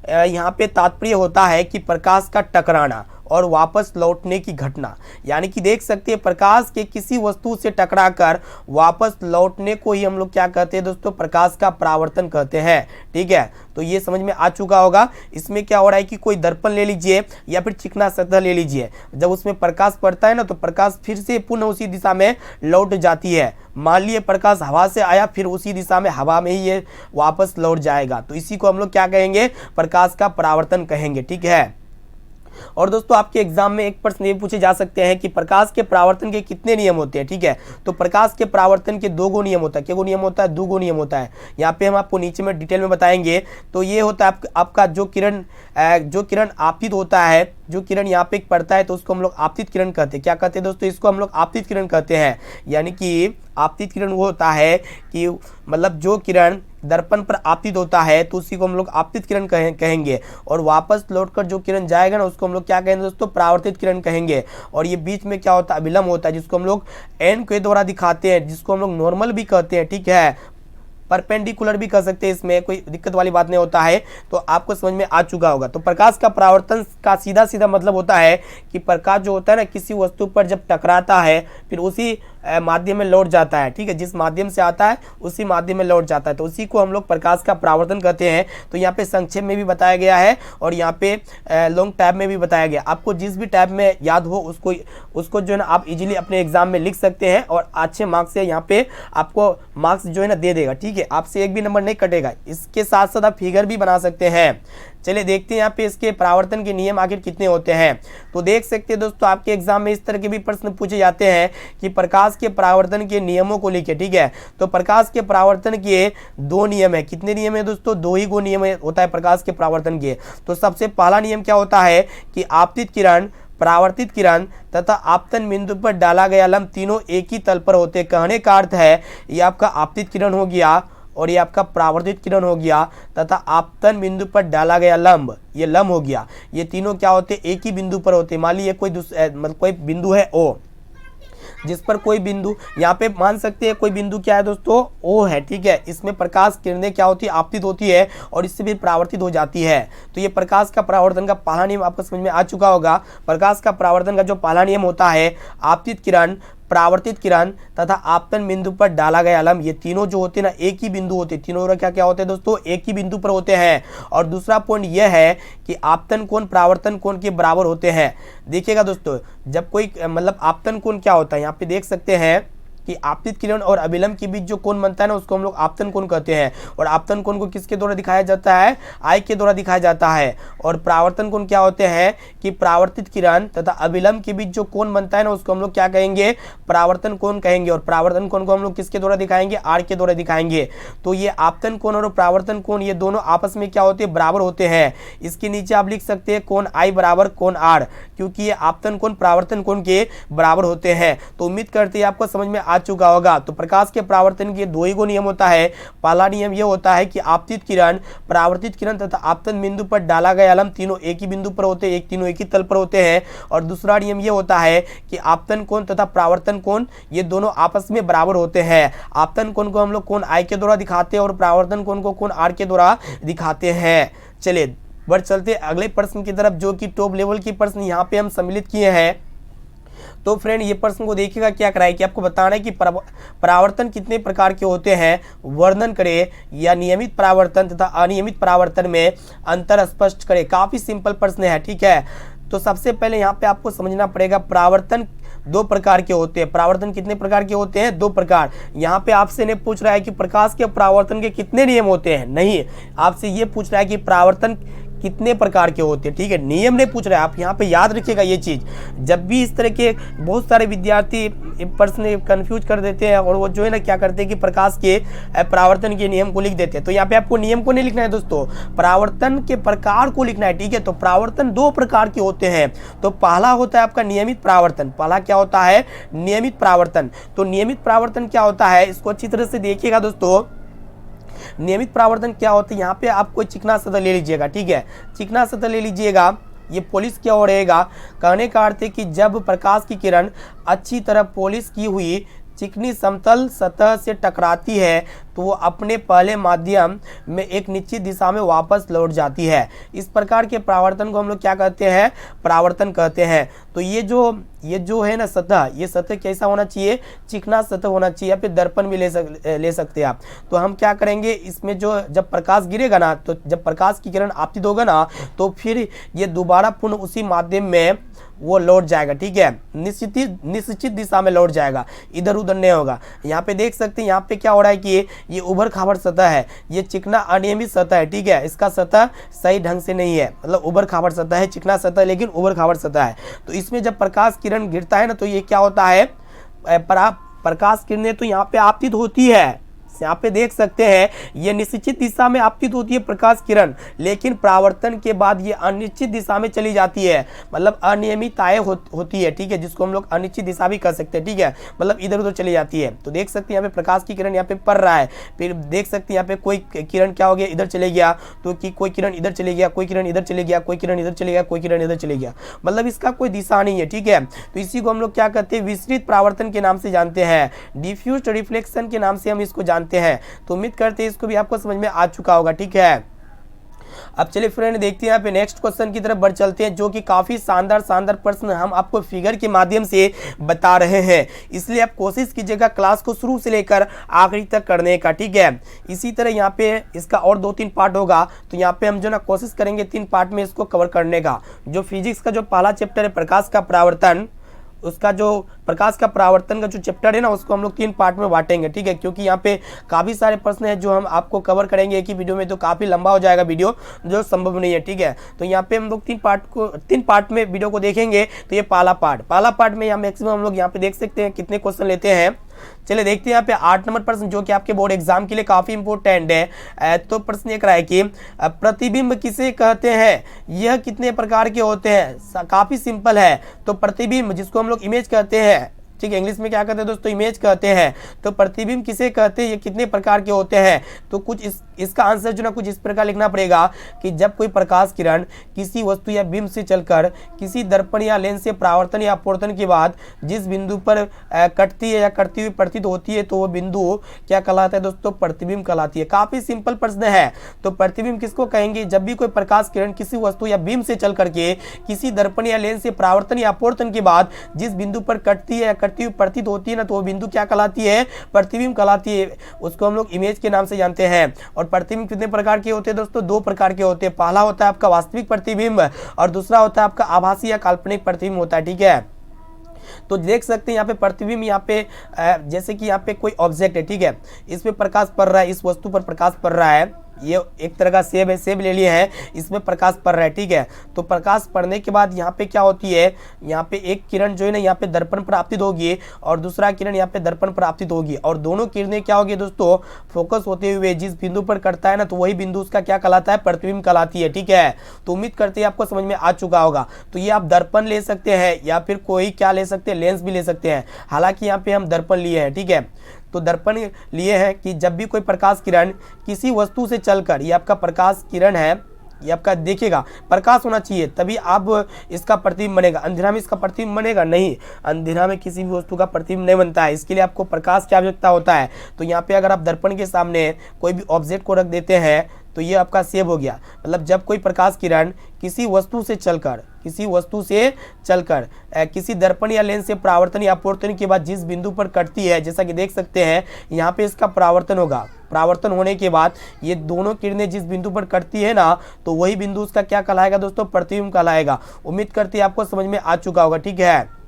यहाँ पे तात्पर्य होता है कि प्रकाश का टकराना और वापस लौटने की घटना, यानी कि देख सकते हैं प्रकाश के किसी वस्तु से टकराकर वापस लौटने को ही हम लोग क्या कहते हैं दोस्तों? प्रकाश का परावर्तन कहते हैं। ठीक है, तो ये समझ में आ चुका होगा। इसमें क्या हो रहा है कि कोई दर्पण ले लीजिए या फिर चिकना सतह ले लीजिए, जब उसमें प्रकाश पड़ता है ना, तो प्रकाश फिर से पुनः उसी दिशा में लौट जाती है। मान लिए प्रकाश हवा से आया, फिर उसी दिशा में हवा में ही ये वापस लौट जाएगा। तो इसी को हम लोग क्या कहेंगे? प्रकाश का परावर्तन कहेंगे। ठीक है, और दोस्तों आपके एग्जाम में एक प्रश्न ये पूछे जा सकते हैं कि प्रकाश के परावर्तन के कितने नियम होते हैं। ठीक है, तो प्रकाश के परावर्तन के 2 गो नियम होता है। क्या गो नियम होता है? 2 गो नियम होता है। यहाँ पे हम आपको नीचे में डिटेल में बताएंगे। तो ये होता है आपका जो किरण आपतित होता है, जो किरण यहाँ पे पड़ता है तो उसको हम लोग आपतित किरण कहते हैं। क्या कहते हैं दोस्तों? इसको हम लोग आपतित किरण कहते हैं। यानी कि आपतित किरण वो होता है कि मतलब जो किरण दर्पण पर आपतित होता है तो उसी को हम लोग आपतित किरण कहेंगे, और वापस लौटकर जो किरण जाएगा ना उसको हम लोग क्या कहेंगे दोस्तों? परावर्तित किरण कहेंगे। और ये बीच में क्या होता है? अभिलंब होता है, जिसको हम लोग एन के द्वारा दिखाते हैं, जिसको हम लोग नॉर्मल भी कहते हैं। ठीक है, परपेंडिकुलर भी कह सकते हैं, इसमें कोई दिक्कत वाली बात नहीं होता है। तो आपको समझ में आ चुका होगा। तो प्रकाश का परावर्तन का सीधा सीधा मतलब होता है कि प्रकाश जो होता है ना किसी वस्तु पर जब टकराता है फिर उसी माध्यम में लौट जाता है। ठीक है, जिस माध्यम से आता है उसी माध्यम में लौट जाता है, तो उसी को हम लोग प्रकाश का परावर्तन कहते हैं। तो यहाँ पे संक्षेप में भी बताया गया है और यहाँ पे लॉन्ग टैब में भी बताया गया। आपको जिस भी टैब में याद हो उसको जो है ना आप इजीली अपने एग्जाम में लिख सकते हैं और अच्छे मार्क्स से यहाँ पे आपको मार्क्स जो है ना दे देगा। ठीक है, आपसे एक भी नंबर नहीं कटेगा। इसके साथ साथ आप फिगर भी बना सकते हैं। चलिए देखते हैं यहाँ पे इसके परावर्तन के नियम आखिर कितने होते हैं। तो देख सकते हैं दोस्तों, आपके एग्जाम में इस तरह के भी प्रश्न पूछे जाते हैं कि प्रकाश के परावर्तन के नियमों को लिखे। ठीक है, तो प्रकाश के परावर्तन के दो नियम है। कितने नियम है दोस्तों? दो ही नियम होता है प्रकाश के परावर्तन के। तो सबसे पहला नियम क्या होता है कि आपतित किरण, परावर्तित किरण तथा आपतन बिंदु पर डाला गया लंब तीनों एक ही तल पर होते। कहने का अर्थ है ये आपका आपतित किरण हो गया और ये आपका परावर्तित किरण हो गया तथा आपतन बिंदु पर डाला गया लंब, ये लंब हो गया। ये तीनों क्या होते? एक ही बिंदु पर होते। मान लीजिए कोई बिंदु है O, जिस पर कोई बिंदु यहाँ पे मान सकते हैं कोई बिंदु क्या है दोस्तों? O है। ठीक है, इसमें प्रकाश किरणें क्या होती है? आपतित होती है और इससे भी परावर्तित हो जाती है। तो ये प्रकाश का परावर्तन का पहला नियम आपको समझ में आ चुका होगा। प्रकाश का परावर्तन का जो पहला नियम होता है, आपतित किरण, परावर्तित किरण तथा आपतन बिंदु पर डाला गया लंब, ये तीनों जो होते हैं ना एक ही बिंदु होते हैं। तीनों क्या क्या होते हैं दोस्तों? एक ही बिंदु पर होते हैं। और दूसरा पॉइंट यह है कि आपतन कोण परावर्तन कोण के बराबर होते हैं। देखिएगा दोस्तों, जब कोई मतलब आपतन कोण क्या होता है, यहाँ पे देख सकते हैं कि आपतित किरण और अभिलंब के बीच जो कोण बनता है ना उसको हम लोग आपतन कोण कहते हैं। और आपतन कोण को किसके द्वारा दिखाया जाता है? आई के द्वारा दिखाया जाता है। और परावर्तन कोण क्या होते हैं कि परावर्तित किरण तथा अभिलंब के बीच जो कोण बनता है ना उसको हम लोग क्या कहेंगे? परावर्तन कोण कहेंगे। और परावर्तन कोण को हम लोग किसके द्वारा दिखाएंगे? आर के द्वारा दिखाएंगे। तो ये आपतन कोण और परावर्तन कोण ये दोनों आपस में क्या होते हैं? बराबर होते हैं। इसके नीचे आप लिख सकते हैं कोण आई बराबर कोण आर, क्योंकि ये आपतन कोण परावर्तन कोण के बराबर होते हैं। तो उम्मीद करते हैं आपको समझ में आ चुका होगा। तो प्रकाश के परावर्तन के दो ही नियम होता है। पहला नियम यह होता है कि आपतित किरण, परावर्तित किरण तथा आपतन बिंदु पर डाला गया लंब तीनों एक ही बिंदु पर होते हैं, तीनों एक ही तल पर होते हैं। और दूसरा नियम यह होता है कि आपतन कोण तथा परावर्तन कोण ये दोनों आपस में बराबर होते हैं। आपतन कोण को हम लोग कोण आई के द्वारा दिखाते हैं और परावर्तन कोण को कोण आर के द्वारा दिखाते हैं। चलिए बढ़ चलते अगले प्रश्न की तरफ, जो कि टॉप लेवल की प्रश्न यहाँ पे हम सम्मिलित किए हैं। तो फ्रेंड ये प्रश्न को देखिएगा क्या कराए कि आपको बताना है कि परावर्तन कितने प्रकार के होते हैं, वर्णन करें, या नियमित परावर्तन तथा अनियमित परावर्तन में अंतर स्पष्ट करें। काफी सिंपल प्रश्न है। ठीक है, तो सबसे पहले यहाँ पे आपको समझना पड़ेगा परावर्तन दो प्रकार के होते हैं। परावर्तन कितने प्रकार के होते हैं? दो प्रकार। यहाँ पे आपसे ने पूछ रहा है कि प्रकाश के परावर्तन के कितने नियम होते हैं, नहीं, आपसे ये पूछ रहा है कि परावर्तन कितने प्रकार के होते हैं। ठीक है, नियम नहीं पूछ रहे हैं। आप यहाँ पे याद रखिएगा ये चीज। जब भी इस तरह के बहुत सारे विद्यार्थी प्रश्न कंफ्यूज कर देते हैं और वो जो है ना क्या करते हैं कि प्रकाश के परावर्तन के नियम को लिख देते हैं। तो यहाँ पे आपको नियम को नहीं लिखना है दोस्तों, परावर्तन के प्रकार को लिखना है। ठीक है, तो परावर्तन दो प्रकार के होते हैं। तो पहला होता है आपका नियमित परावर्तन। पहला क्या होता है? नियमित परावर्तन। तो नियमित परावर्तन क्या होता है, इसको अच्छी तरह से देखिएगा दोस्तों। नियमित परावर्तन क्या होता है, यहाँ पे आप कोई चिकना सतह ले लीजिएगा। ठीक है, चिकना सतह ले लीजिएगा, ये पॉलिश क्या हो रहेगा? कहने का अर्थ है कि जब प्रकाश की किरण अच्छी तरह पॉलिश की हुई चिकनी समतल सतह से टकराती है तो वो अपने पहले माध्यम में एक निश्चित दिशा में वापस लौट जाती है। इस प्रकार के परावर्तन को हम लोग क्या कहते हैं? परावर्तन कहते हैं। तो ये जो है ना सतह, ये सतह कैसा होना चाहिए? चिकना सतह होना चाहिए, या फिर दर्पण भी ले सकते हैं आप। तो हम क्या करेंगे, इसमें जो जब प्रकाश गिरेगा ना, तो जब प्रकाश की किरण आपतित होगा ना तो फिर ये दोबारा पुनः उसी माध्यम में वो लौट जाएगा। ठीक है, निश्चित दिशा में लौट जाएगा, इधर उधर नहीं होगा। यहाँ पे देख सकते हैं, यहाँ पे क्या हो रहा है कि ये उभर खाबड़ सतह है, ये चिकना अनियमित सतह है। ठीक है, इसका सतह सही ढंग से नहीं है, मतलब उभर खाबड़ सतह है, चिकना सतह लेकिन उभर खाबड़ सतह है। तो इसमें जब प्रकाश किरण गिरता है ना तो ये क्या होता है? प्रकाश किरणें तो यहाँ पे आपतित होती है, यहाँ पे देख सकते हैं ये निश्चित दिशा में आपतित होती है प्रकाश किरण, लेकिन परावर्तन के बाद ये अनिश्चित दिशा में चली जाती है, मतलब अनियमितताएं होती है, ठीक है, जिसको हम लोग अनिश्चित दिशा भी कर सकते हैं, ठीक है, मतलब इधर उधर चली जाती है। तो देख सकते हैं यहाँ पे प्रकाश की किरण यहाँ पे पड़ रहा है, फिर देख सकते हैं यहाँ पे कोई किरण क्या हो गया, इधर चले गया, तो कि कोई किरण इधर चले गया, कोई किरण इधर चले गया, कोई किरण इधर चले गया, कोई किरण इधर चले गया, मतलब इसका कोई दिशा नहीं है, ठीक है। तो इसी को हम लोग क्या कहते हैं, विस्तृत परावर्तन के नाम से जानते हैं, डिफ्यूज्ड रिफ्लेक्शन के नाम से हम इसको जानते हैं। तो उम्मीद करते हैं इसको भी आपको समझ में आ चुका होगा, ठीक है। अब चलिए फ्रेंड देखते हैं यहाँ पे नेक्स्ट क्वेश्चन की तरफ बढ़ चलते हैं, जो कि काफी शानदार प्रश्न हम आपको फिगर के माध्यम से बता रहे हैं, इसलिए आप कोशिश कीजिएगा क्लास को शुरू से लेकर आखिरी तक करने का, ठीक है। इसी तरह यहाँ पे इसका और 2-3 पार्ट होगा, तो यहाँ पे हम जो ना कोशिश करेंगे 3 पार्ट में इसको कवर करने का। जो फिजिक्स का जो पहला चैप्टर है प्रकाश का परावर्तन, उसका जो प्रकाश का परावर्तन का जो चैप्टर है ना, उसको हम लोग 3 पार्ट में बांटेंगे, ठीक है, क्योंकि यहाँ पे काफ़ी सारे प्रश्न हैं जो हम आपको कवर करेंगे एक ही वीडियो में, तो काफ़ी लंबा हो जाएगा वीडियो, जो संभव नहीं है, ठीक है। तो यहाँ पे हम लोग 3 पार्ट में वीडियो को देखेंगे। तो ये पहला पार्ट में यहाँ मैक्सिमम हम लोग यहाँ पे देख सकते हैं कितने क्वेश्चन लेते हैं। चलिए देखते हैं यहाँ पे 8 नंबर प्रश्न, जो कि आपके बोर्ड एग्जाम के लिए काफी इंपोर्टेंट है। तो प्रश्न एक रहा है कि प्रतिबिंब किसे कहते हैं, यह कितने प्रकार के होते हैं। काफी सिंपल है। तो प्रतिबिंब जिसको हम लोग इमेज कहते हैं, ठीक है, इंग्लिश में क्या कहते हैं दोस्तों, इमेज कहते हैं। तो प्रतिबिंब किसे कहते हैं, ये कितने प्रकार के होते हैं। तो कुछ इसका आंसर जो ना कुछ इस प्रकार लिखना पड़ेगा कि जब कोई प्रकाश किरण किसी वस्तु या बिंब से चलकर किसी दर्पण या लेंस से परावर्तन या अपवर्तन के बाद जिस बिंदु पर कटती है या कटती हुई प्रतीत होती है, तो वो बिंदु क्या कहलाता है दोस्तों, प्रतिबिंब कहलाती है। काफी सिंपल प्रश्न है। तो प्रतिबिंब किसको कहेंगे, जब भी कोई प्रकाश किरण किसी वस्तु या बिंब से चल करके किसी दर्पण या लेंस से परावर्तन या अपवर्तन के बाद जिस बिंदु पर कटती है या कटती हुई प्रतीत होती है ना, तो वो बिंदु क्या कहलाती है, प्रतिबिंब कहलाती है। उसको हम लोग इमेज के नाम से जानते हैं। और प्रतिबिंब कितने प्रकार के होते हैं दोस्तों, 2 प्रकार के होते हैं। पहला होता है आपका वास्तविक प्रतिबिंब और दूसरा होता है आपका आभासी या काल्पनिक प्रतिबिंब होता है, ठीक है। तो देख सकते हैं यहाँ पे प्रतिबिंब, यहाँ पे जैसे कि यहाँ पे कोई ऑब्जेक्ट है, ठीक है, इस पे प्रकाश पड़ रहा है, इस वस्तु पर प्रकाश पड़ रहा है, ये एक तरह का सेब है, सेब ले लिए हैं, इसमें प्रकाश पड़ रहा है, ठीक है। तो प्रकाश पड़ने के बाद यहाँ पे क्या होती है, यहाँ पे एक किरण जो है ना यहाँ पे दर्पण पर आपतित होगी और दूसरा किरण यहाँ पे दर्पण पर आपतित होगी, और दोनों किरणें क्या होगी दोस्तों, फोकस होते हुए जिस बिंदु पर कटता है ना, तो वही बिंदु उसका क्या कहलाता है, प्रतिबिंब कहलाती है, ठीक है। तो उम्मीद करते हैं आपको समझ में आ चुका होगा। तो ये आप दर्पण ले सकते हैं या फिर कोई क्या ले सकते हैं, लेंस भी ले सकते हैं। हालांकि यहाँ पे हम दर्पण लिए हैं, ठीक है। तो दर्पण लिए हैं कि जब भी कोई प्रकाश किरण किसी वस्तु से चलकर, ये आपका प्रकाश किरण है, ये आपका देखिएगा प्रकाश होना चाहिए तभी आप इसका प्रतिबिंब बनेगा। अंधेरा में इसका प्रतिबिंब बनेगा नहीं, अंधेरा में किसी भी वस्तु का प्रतिबिंब नहीं बनता है। इसके लिए आपको प्रकाश की आवश्यकता होता है। तो यहाँ पे अगर आप दर्पण के सामने कोई भी ऑब्जेक्ट को रख देते हैं तो ये आपका सेव हो गया। मतलब जब कोई प्रकाश किरण किसी वस्तु से चलकर किसी दर्पण या लेंस से परावर्तन या अपवर्तन के बाद जिस बिंदु पर कटती है, जैसा कि देख सकते हैं यहाँ पे इसका परावर्तन होगा। परावर्तन होने के बाद ये दोनों किरणें जिस बिंदु पर कटती है ना, तो वही बिंदु उसका क्या कहलाएगा दोस्तों, प्रतिबिंब कहलाएगा। उम्मीद करते हैं आपको समझ में आ चुका होगा, ठीक है।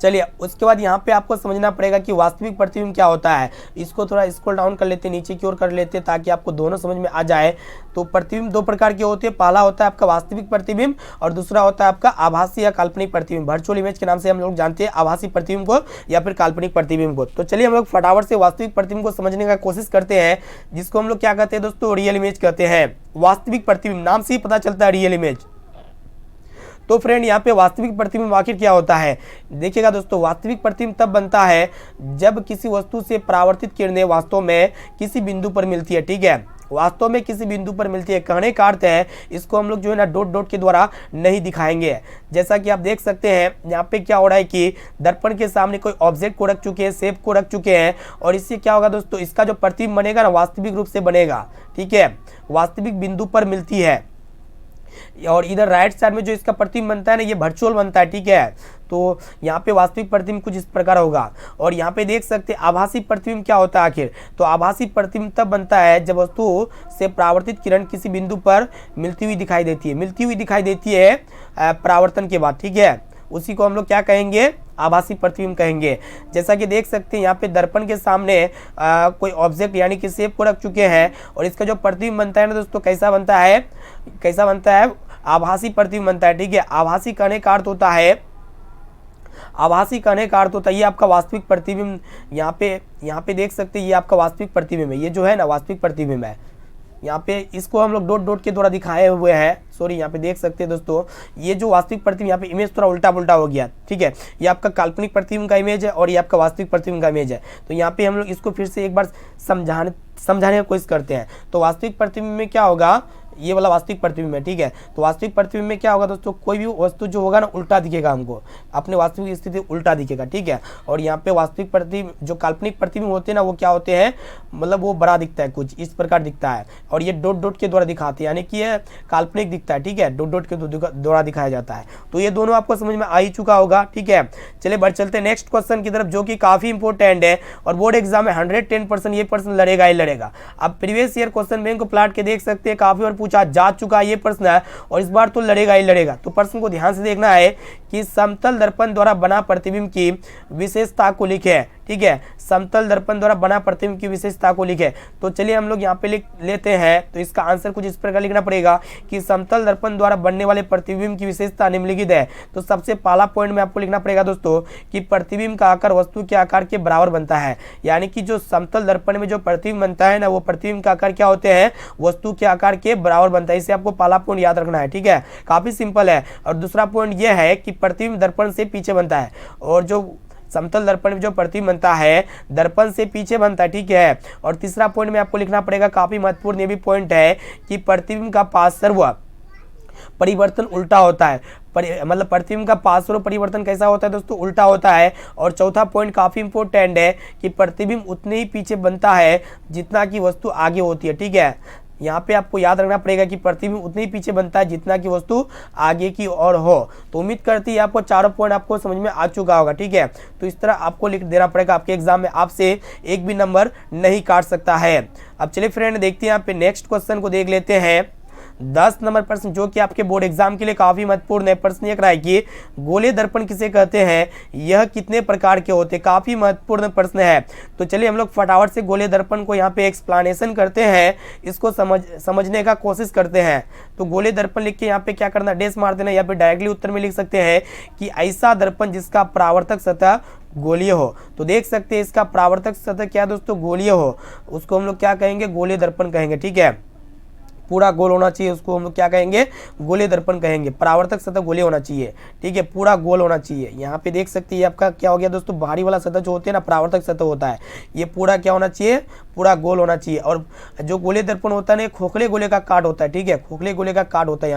चलिए उसके बाद यहाँ पे आपको समझना पड़ेगा कि वास्तविक प्रतिबिंब क्या होता है। इसको थोड़ा स्क्रॉल डाउन कर लेते हैं, नीचे की ओर कर लेते हैं, ताकि आपको दोनों समझ में आ जाए। तो प्रतिबिंब 2 प्रकार के होते हैं। पहला होता है आपका वास्तविक प्रतिबिंब और दूसरा होता है आपका आभासी या काल्पनिक प्रतिबिंब। वर्चुअल इमेज के नाम से हम लोग जानते हैं आभासी प्रतिबिंब को या फिर काल्पनिक प्रतिबिंब को। तो चलिए हम लोग फटाफट से वास्तविक प्रतिबिंब को समझने का कोशिश करते हैं, जिसको हम लोग क्या कहते हैं दोस्तों, रियल इमेज कहते हैं। वास्तविक प्रतिबिंब नाम से ही पता चलता है, रियल इमेज। तो फ्रेंड यहाँ पे वास्तविक प्रतिबिंब आखिर क्या होता है, देखिएगा दोस्तों। वास्तविक प्रतिबिंब तब बनता है जब किसी वस्तु से परावर्तित किरणें वास्तव में किसी बिंदु पर मिलती है, ठीक है, वास्तव में किसी बिंदु पर मिलती है। कहने का अर्थ है इसको हम लोग जो है ना डॉट डॉट के द्वारा नहीं दिखाएंगे। जैसा कि आप देख सकते हैं यहाँ पे क्या हो रहा है कि दर्पण के सामने कोई ऑब्जेक्ट को रख चुके हैं, शेप को रख चुके हैं, और इससे क्या होगा दोस्तों, इसका जो प्रतिबिंब बनेगा ना वास्तविक रूप से बनेगा, ठीक है, वास्तविक बिंदु पर मिलती है। और इधर राइट साइड में जो इसका प्रतिबिंब बनता है ना, ये वर्चुअल बनता है, ठीक है। तो यहाँ पे वास्तविक प्रतिबिंब कुछ इस प्रकार होगा। और यहाँ पे देख सकते हैं आभासी प्रतिबिंब क्या होता है आखिर। तो आभासी प्रतिबिंब तब बनता है जब वस्तु से परावर्तित किरण किसी बिंदु पर मिलती हुई दिखाई देती है परावर्तन के बाद, ठीक है। उसी को हम लोग क्या कहेंगे, आभासी प्रतिबिंब कहेंगे। जैसा कि देख सकते हैं यहाँ पे दर्पण के सामने कोई ऑब्जेक्ट यानी कि शेप को रख चुके हैं, और इसका जो प्रतिबिंब बनता है ना दोस्तों, कैसा बनता है, आभासी प्रतिबिंब बनता है, ठीक है। आभासी कहने का अर्थ होता है आभासी कहने का अर्थ होता है ये आपका वास्तविक प्रतिबिंब। यहाँ पे देख सकते हैं ये आपका वास्तविक प्रतिबिंब है, ये जो है ना वास्तविक प्रतिबिंब है। यहाँ पे इसको हम लोग डॉट डॉट के द्वारा दिखाए हुए हैं, सॉरी यहाँ पे देख सकते हैं दोस्तों, ये जो वास्तविक प्रतिबिंब, यहाँ पे इमेज थोड़ा उल्टा पुल्टा हो गया, ठीक है। ये आपका काल्पनिक प्रतिबिंब का इमेज है और ये आपका वास्तविक प्रतिबिंब का इमेज है। तो यहाँ पे हम लोग इसको फिर से एक बार समझाने की कोशिश करते हैं। तो वास्तविक प्रतिबिंब में क्या होगा, ये वाला वास्तविक प्रतिबिंब है, ठीक है। तो वास्तविक प्रतिबिंब में क्या होगा दोस्तों, कोई भी वस्तु जो होगा ना उल्टा दिखेगा, हमको अपने वास्तविक स्थिति उल्टा दिखेगा, ठीक है। और यहाँ पे वास्तविक प्रतिबिंब, जो काल्पनिक प्रतिबिंब होते हैं ना, वो क्या होते हैं, मतलब वो बड़ा दिखता है, कुछ इस प्रकार दिखता है। और ये डॉट डॉट के द्वारा दिखाते हैं, यानी कि ये काल्पनिक दिखता है, ठीक है, डॉट डॉट के द्वारा दिखाया जाता है। तो ये दोनों आपको समझ में आ ही चुका होगा, ठीक है। चलिए बढ़ चलते हैं नेक्स्ट क्वेश्चन की तरफ, जो कि काफी इंपॉर्टेंट है और बोर्ड एग्जाम में 110% ये प्रश्न लड़ेगा ही लड़ेगा। अब प्रीवियस ईयर क्वेश्चन बैंक को प्लाट के देख सकते हैं, काफी बार पूछा जा चुका ये प्रश्न है और इस बार तो लड़ेगा ही लड़ेगा। तो प्रश्न को ध्यान से देखना है कि समतल दर्पण द्वारा बना प्रतिबिंब की विशेषता को लिखे, ठीक है। समतल दर्पण द्वारा बना प्रतिबिंब की विशेषता को लिखे। तो चलिए हम लोग यहाँ पे लिख लेते हैं। तो इसका आंसर कुछ इस प्रकार लिखना पड़ेगा कि समतल दर्पण द्वारा बनने वाले प्रतिबिंब की विशेषता निम्नलिखित है। तो सबसे पहला पॉइंट में आपको लिखना पड़ेगा दोस्तों कि प्रतिबिंब का आकार वस्तु के आकार के बराबर बनता है, यानी कि जो समतल दर्पण में जो प्रतिबिंब बनता है ना, वो प्रतिबिंब का आकार क्या होते हैं, वस्तु के आकार के बराबर बनता है। इसे आपको पहला पॉइंट याद रखना है, ठीक है, काफी सिंपल है। और दूसरा पॉइंट यह है कि प्रतिबिंब दर्पण से पीछे बनता है, और जो समतल दर्पण में जो प्रतिबिंब बनता है दर्पण से पीछे बनता है, ठीक है। और तीसरा पॉइंट में आपको लिखना पड़ेगा, काफी महत्वपूर्ण ये भी पॉइंट है कि प्रतिबिंब का पार्श्व परिवर्तन उल्टा होता है। मतलब प्रतिबिंब का पार्श्व परिवर्तन कैसा होता है दोस्तों, उल्टा होता है। और चौथा पॉइंट काफी इंपॉर्टेंट है कि प्रतिबिंब उतने ही पीछे बनता है जितना कि वस्तु आगे होती है, ठीक है। यहाँ पे आपको याद रखना पड़ेगा कि प्रतिबिंब उतने ही पीछे बनता है जितना कि वस्तु आगे की ओर हो। तो उम्मीद करती है आपको चारों पॉइंट आपको समझ में आ चुका होगा, ठीक है। तो इस तरह आपको लिख देना पड़ेगा, आपके एग्जाम में आपसे एक भी नंबर नहीं काट सकता है। अब चलिए फ्रेंड देखते हैं यहाँ पे नेक्स्ट क्वेश्चन को देख लेते हैं। 10 नंबर प्रश्न जो कि आपके बोर्ड एग्जाम के लिए काफी महत्वपूर्ण है। प्रश्न ये कह रहा है कि गोले दर्पण किसे कहते हैं, यह कितने प्रकार के होते हैं। काफी महत्वपूर्ण प्रश्न है। तो चलिए हम लोग फटाफट से गोले दर्पण को यहाँ पे एक्सप्लेनेशन करते हैं, इसको समझने का कोशिश करते हैं। तो गोले दर्पण लिख के यहाँ पे क्या करना, डेस मार देना, या फिर डायरेक्टली उत्तर में लिख सकते हैं कि ऐसा दर्पण जिसका परावर्तक सतह गोलीय हो। तो देख सकते हैं इसका परावर्तक सतह क्या दोस्तों, गोलीय हो, उसको हम लोग क्या कहेंगे, गोले दर्पण कहेंगे, ठीक है। पूरा गोल होना चाहिए, उसको हम लोग क्या कहेंगे, गोले दर्पण कहेंगे। परावर्तक सतह गोलीय होना चाहिए, ठीक है, पूरा गोल होना चाहिए। यहाँ पे देख सकते हैं आपका क्या हो गया दोस्तों, बाहरी वाला सतह जो होते हैं ना, परावर्तक सतह होता है, ये पूरा क्या होना चाहिए, पूरा गोल होना चाहिए। और जो गोले दर्पण होता है ना, खोखले गोले का काट होता है, ठीक है, खोखले गोले का काट होता है।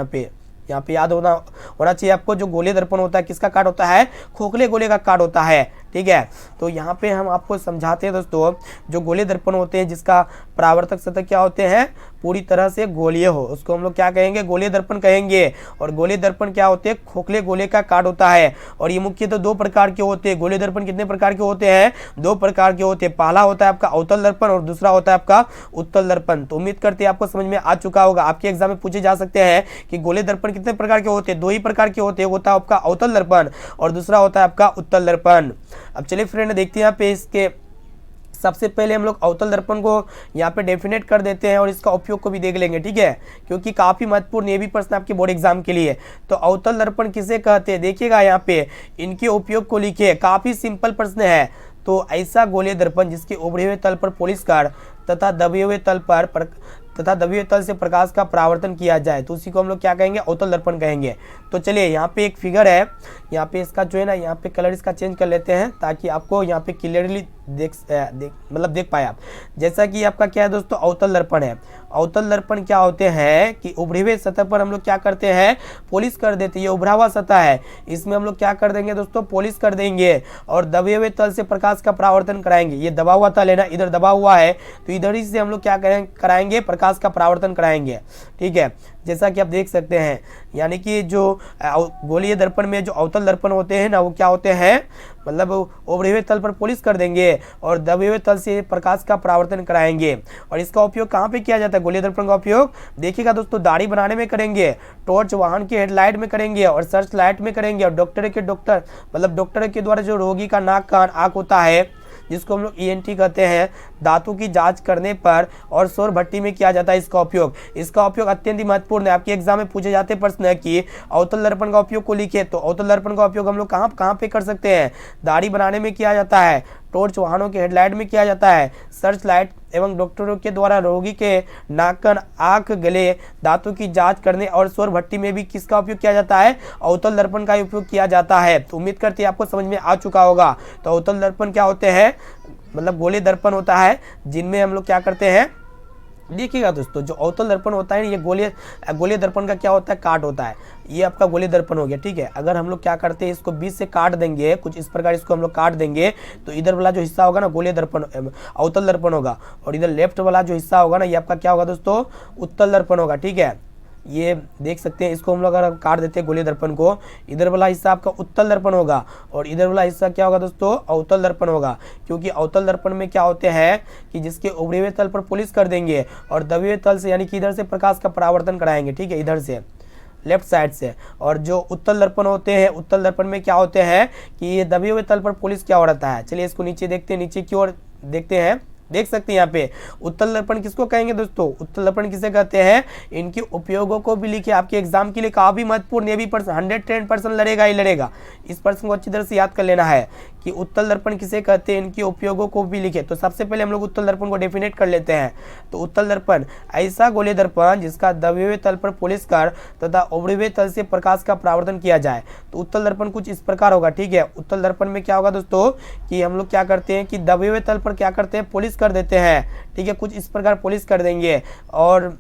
यहाँ पे याद होना चाहिए आपको, जो गोले दर्पण होता है किसका काट होता है, खोखले गोले का काट होता है, ठीक है। तो यहाँ पे हम आपको समझाते हैं दोस्तों, जो गोले दर्पण होते हैं जिसका परावर्तक सतह क्या होते हैं, पूरी तरह से गोलीय हो, उसको हम लोग क्या कहेंगे, गोले दर्पण कहेंगे। और गोले दर्पण क्या होते हैं, खोखले गोले का काट होता है। और ये मुख्यतः 2 प्रकार के होते हैं। गोले दर्पण कितने प्रकार के होते हैं, 2 प्रकार के होते हैं। पहला होता है आपका अवतल दर्पण और दूसरा होता है आपका उत्तल दर्पण। तो उम्मीद करते हैं आपको समझ में आ चुका होगा। आपके एग्जाम में पूछे जा सकते हैं कि गोले दर्पण कितने प्रकार के होते हैं, 2 ही प्रकार के होते हैं, होता है आपका अवतल दर्पण और दूसरा होता है आपका उत्तल दर्पण। अब चलिए फ्रेंड देखते हैं यहाँ पे इसके सबसे पहले हम लोग अवतल दर्पण को यहाँ पे डेफिनेट कर देते हैं और इसका उपयोग को भी देख लेंगे, ठीक है, क्योंकि काफी महत्वपूर्ण ये भी प्रश्न आपके बोर्ड एग्जाम के लिए। तो अवतल दर्पण किसे कहते हैं, देखिएगा यहाँ पे इनके उपयोग को लिखिए, काफी सिंपल प्रश्न है। तो ऐसा गोलीय दर्पण जिसके उभरे हुए तल पर पोलिश कार्ड तथा दबे हुए तल से प्रकाश का परावर्तन किया जाए, तो उसी को हम लोग क्या कहेंगे, अवतल दर्पण कहेंगे। तो चलिए यहाँ पे एक फिगर है, यहाँ पे इसका जो है ना, यहाँ पे कलर इसका चेंज कर लेते हैं ताकि आपको यहाँ पे क्लियरली देख पाए आप। जैसा कि आपका क्या है दोस्तों, अवतल दर्पण है। अवतल दर्पण क्या होते हैं कि उभरे हुए सतह पर हम लोग क्या करते हैं, पॉलिश कर देते हैं। ये उभरा हुआ सतह है, इसमें हम लोग क्या कर देंगे दोस्तों, पॉलिश कर देंगे और दबे हुए तल से प्रकाश का परावर्तन कराएंगे। ये दबा हुआ तल है ना, इधर दबा हुआ है, तो इधर ही से हम लोग क्या कराएंगे, प्रकाश का परावर्तन कराएंगे, ठीक है। जैसा कि आप देख सकते हैं, यानी कि जो गोलीय दर्पण में जो अवतल दर्पण होते हैं ना, वो क्या होते हैं, मतलब उभरे हुए तल पर पॉलिश कर देंगे और दबे हुए तल से प्रकाश का परावर्तन कराएंगे। और इसका उपयोग कहाँ पे किया जाता है, गोलीय दर्पण का उपयोग देखिएगा दोस्तों, दाढ़ी बनाने में करेंगे, टॉर्च वाहन के हेडलाइट में करेंगे और सर्च लाइट में करेंगे। और डॉक्टर के द्वारा जो रोगी का नाक कान आँख होता है, जिसको हम लोग ईएनटी कहते हैं, दांतों की जांच करने पर और सौर भट्टी में किया जाता है इसका उपयोग। इसका उपयोग अत्यंत ही महत्वपूर्ण है। आपके एग्जाम में पूछे जाते प्रश्न है कि अवतल दर्पण का उपयोग को लिखे, तो अवतल दर्पण का उपयोग हम लोग कहाँ कहाँ पे कर सकते हैं? दाढ़ी बनाने में किया जाता है, टॉर्च वाहनों के हेडलाइट में किया जाता है, सर्च लाइट एवं डॉक्टरों के द्वारा रोगी के नाक, कान, आंख, गले, दांतों की जांच करने और सौर भट्टी में भी किसका उपयोग किया जाता है? अवतल दर्पण का उपयोग किया जाता है। तो उम्मीद करते हैं आपको समझ में आ चुका होगा। तो अवतल दर्पण क्या होते हैं? मतलब गोले दर्पण होता है जिनमें हम लोग क्या करते हैं, देखिएगा दोस्तों, जो अवतल दर्पण होता है ये गोले दर्पण का क्या होता है? काट होता है। ये आपका गोले दर्पण हो गया, ठीक है। अगर हम लोग क्या करते हैं, इसको बीच से काट देंगे, कुछ इस प्रकार इसको हम लोग काट देंगे, तो इधर वाला जो हिस्सा होगा ना गोले दर्पण अवतल दर्पण होगा, और इधर लेफ्ट वाला जो हिस्सा होगा ना ये आपका क्या होगा दोस्तों? उत्तल दर्पण होगा, ठीक है। ये देख सकते हैं, इसको हम लोग अगर काट देते हैं गोले दर्पण को, इधर वाला हिस्सा आपका उत्तल दर्पण होगा और इधर वाला हिस्सा क्या होगा दोस्तों? अवतल दर्पण होगा। क्योंकि अवतल दर्पण में क्या होते हैं कि जिसके उभरे हुए तल पर पॉलिश कर देंगे और दबे हुए तल से यानी कि इधर से प्रकाश का परावर्तन कराएंगे, ठीक है, इधर से लेफ्ट साइड से। और जो उत्तल दर्पण होते हैं, उत्तल दर्पण में क्या होते हैं कि ये दबे हुए तल पर पॉलिश क्या हो रहता है। चलिए इसको नीचे देखते हैं, नीचे की ओर देखते हैं, देख सकते हैं यहाँ पे उत्तल दर्पण किसको कहेंगे दोस्तों? उत्तल दर्पण किसे कहते हैं? इनके उपयोगों को भी लिखे, आपके एग्जाम के लिए काफी महत्वपूर्ण, ये भी 110% लड़ेगा ही लड़ेगा। इस प्रश्न को अच्छी तरह से याद कर लेना है कि उत्तल दर्पण किसे कहते हैं, इनके उपयोगों को भी लिखे। तो सबसे पहले हम लोग उत्तल दर्पण को डेफिनेट कर लेते हैं। तो उत्तल दर्पण ऐसा गोले दर्पण जिसका दबे हुए तल पर पॉलिश कर तथा उभरे हुए तल से प्रकाश का परावर्तन किया जाए। तो उत्तल दर्पण कुछ इस प्रकार होगा, ठीक है। उत्तल दर्पण में क्या होगा दोस्तों कि हम लोग क्या करते हैं कि दबे हुए तल पर क्या करते हैं? पॉलिश कर देते हैं, ठीक है, कुछ इस प्रकार पॉलिश कर देंगे और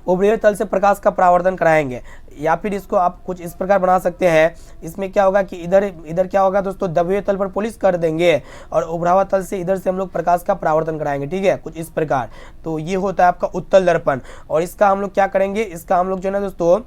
उभरे हुए तल से प्रकाश का परावर्तन कराएंगे। या फिर इसको आप कुछ इस प्रकार बना सकते हैं, इसमें क्या होगा कि इधर क्या होगा दोस्तों? दबे हुए तल पर पॉलिश कर देंगे और उभरा हुआ तल से इधर से हम लोग प्रकाश का परावर्तन कराएंगे, ठीक है, कुछ इस प्रकार। तो ये होता है आपका उत्तल दर्पण। और इसका हम लोग क्या करेंगे, इसका हम लोग जो है ना दोस्तों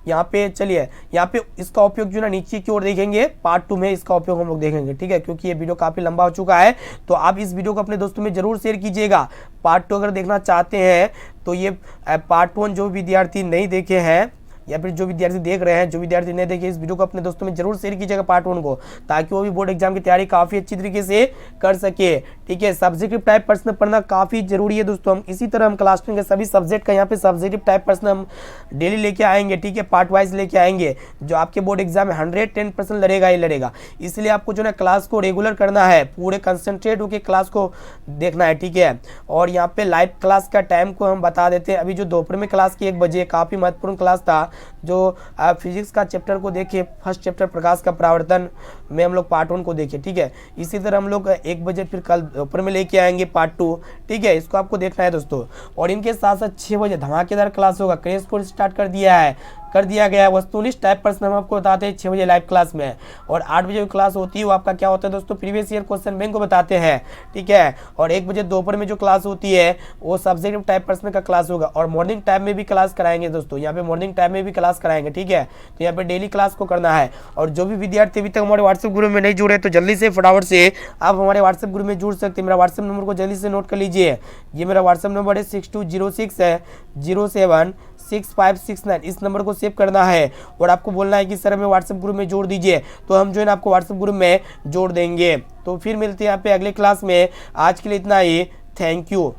यहाँ पे, चलिए यहाँ पे इसका उपयोग जो है ना नीचे की ओर देखेंगे, पार्ट 2 में इसका उपयोग हम लोग देखेंगे, ठीक है। क्योंकि ये वीडियो काफी लंबा हो चुका है, तो आप इस वीडियो को अपने दोस्तों में जरूर शेयर कीजिएगा। पार्ट 2 अगर देखना चाहते हैं तो ये पार्ट 1 जो विद्यार्थी नहीं देखे हैं या फिर जो विद्यार्थी देख रहे हैं, जो विद्यार्थी नहीं देखे, इस वीडियो को अपने दोस्तों में जरूर शेयर कीजिएगा पार्ट 1 को, ताकि वो भी बोर्ड एग्जाम की तैयारी काफी अच्छी तरीके से कर सके, ठीक है। सब्जेक्टिव टाइप प्रश्न पढ़ना काफी जरूरी है दोस्तों। हम इसी तरह हम क्लास 10 के सभी सब्जेक्ट का यहाँ पे सब्जेक्टिव टाइप प्रश्न हम डेली लेके आएंगे, ठीक है, पार्ट वाइज लेके आएंगे, जो आपके बोर्ड एग्जाम में 110% लड़ेगा ही लड़ेगा। इसलिए आपको जो है क्लास को रेगुलर करना है, पूरे कंसंट्रेट होकर क्लास को देखना है, ठीक है। और यहाँ पे लाइव क्लास का टाइम को हम बता देते हैं। अभी जो दोपहर में क्लास की 1 बजे काफी महत्वपूर्ण क्लास था, जो आप फिजिक्स का चैप्टर को देखिए, फर्स्ट चैप्टर प्रकाश का परावर्तन में हम लोग पार्ट 1 को देखिए, ठीक है। इसी तरह हम लोग 1 बजे फिर कल दोपहर में लेके आएंगे पार्ट 2, ठीक है। इसको आपको देखना है दोस्तों। और इनके साथ साथ 6 बजे धमाकेदार क्लास होगा, क्रैश कोर्स स्टार्ट कर दिया गया है। वस्तुनिष्ठ टाइप प्रश्न हम आपको बताते हैं 6 बजे लाइव क्लास में। और 8 बजे जो क्लास होती है वो आपका क्या होता है दोस्तों? प्रीवियस ईयर क्वेश्चन बैंक को बताते हैं, ठीक है। और 1 बजे दोपहर में जो क्लास होती है वो सब्जेक्टिव टाइप प्रश्न का क्लास होगा। और मॉर्निंग टाइम में भी क्लास कराएंगे दोस्तों, यहाँ पे मॉर्निंग टाइम में भी क्लास कराएंगे, ठीक है। तो यहाँ पे डेली क्लास को करना है। और जो भी विद्यार्थी अभी तक हमारे व्हाट्सएप ग्रुप में नहीं जुड़े तो जल्दी से फटाफट से आप हमारे व्हाट्सएप ग्रुप में जुड़ सकते हैं। मेरा व्हाट्सएप नंबर को जल्दी से नोट कर लीजिए। ये मेरा व्हाट्सएप नंबर है 6206076569। इस नंबर को सेव करना है और आपको बोलना है कि सर हमें व्हाट्सएप ग्रुप में जोड़ दीजिए, तो हम जो है ना आपको व्हाट्सएप ग्रुप में जोड़ देंगे। तो फिर मिलते हैं यहाँ पे अगले क्लास में। आज के लिए इतना ही, थैंक यू।